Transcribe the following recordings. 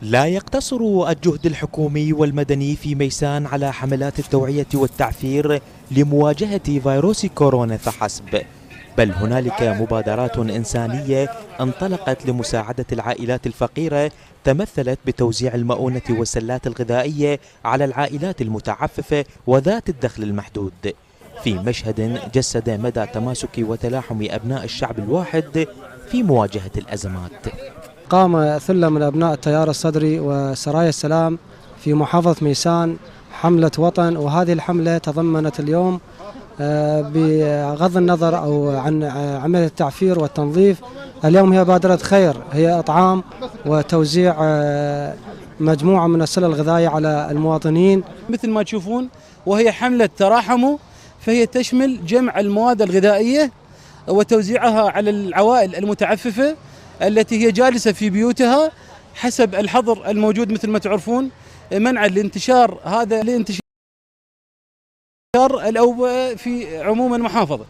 لا يقتصر الجهد الحكومي والمدني في ميسان على حملات التوعية والتعفير لمواجهة فيروس كورونا فحسب، بل هنالك مبادرات إنسانية انطلقت لمساعدة العائلات الفقيرة تمثلت بتوزيع المؤونة والسلات الغذائية على العائلات المتعففة وذات الدخل المحدود، في مشهد جسد مدى تماسك وتلاحم أبناء الشعب الواحد في مواجهة الأزمات. قام ثلة من أبناء التيار الصدري وسرايا السلام في محافظة ميسان حملة وطن، وهذه الحملة تضمنت اليوم بغض النظر أو عن عملية التعفير والتنظيف، اليوم هي بادرة خير، هي إطعام وتوزيع مجموعة من السلة الغذائية على المواطنين. مثل ما تشوفون وهي حملة تراحموا، فهي تشمل جمع المواد الغذائية وتوزيعها على العوائل المتعففة التي هي جالسة في بيوتها حسب الحظر الموجود مثل ما تعرفون، منع الانتشار هذا الانتشار الأوبئة في عموم المحافظة.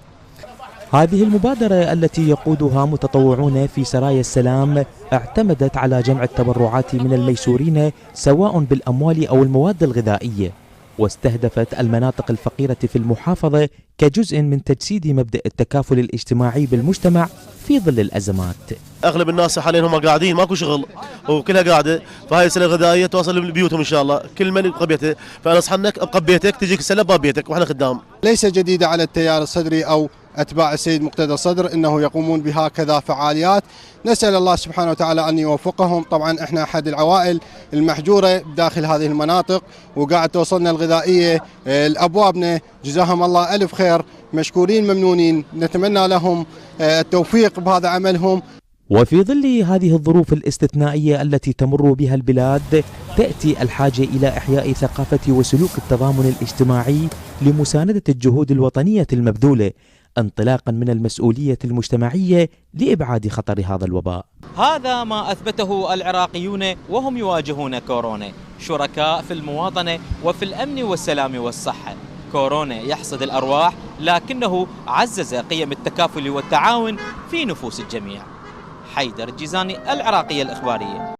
هذه المبادرة التي يقودها متطوعون في سرايا السلام اعتمدت على جمع التبرعات من الميسورين سواء بالأموال أو المواد الغذائية، واستهدفت المناطق الفقيرة في المحافظة كجزء من تجسيد مبدأ التكافل الاجتماعي بالمجتمع في ظل الأزمات. أغلب الناس حاليا هم قاعدين ماكو شغل وكلها قاعدة، فهاي السلة الغذائية توصل لبيوتهم إن شاء الله، كل من يبقى بيته، فأنا أنصحك ابقى ببيتك تجيك السلة باب بيتك وإحنا خدام. ليس جديدة على التيار الصدري أو أتباع السيد مقتدى الصدر أنه يقومون بهكذا فعاليات، نسأل الله سبحانه وتعالى أن يوفقهم. طبعا إحنا أحد العوائل المحجورة داخل هذه المناطق وقاعد توصلنا الغذائية لأبوابنا، جزاهم الله ألف خير، مشكورين ممنونين، نتمنى لهم التوفيق بهذا عملهم. وفي ظل هذه الظروف الاستثنائية التي تمر بها البلاد، تأتي الحاجة إلى إحياء ثقافة وسلوك التضامن الاجتماعي لمساندة الجهود الوطنية المبذولة، انطلاقا من المسؤولية المجتمعية لإبعاد خطر هذا الوباء. هذا ما أثبته العراقيون وهم يواجهون كورونا، شركاء في المواطنة وفي الأمن والسلام والصحة. كورونا يحصد الأرواح، لكنه عزز قيم التكافل والتعاون في نفوس الجميع. حيدر الجيزاني، العراقية الإخبارية.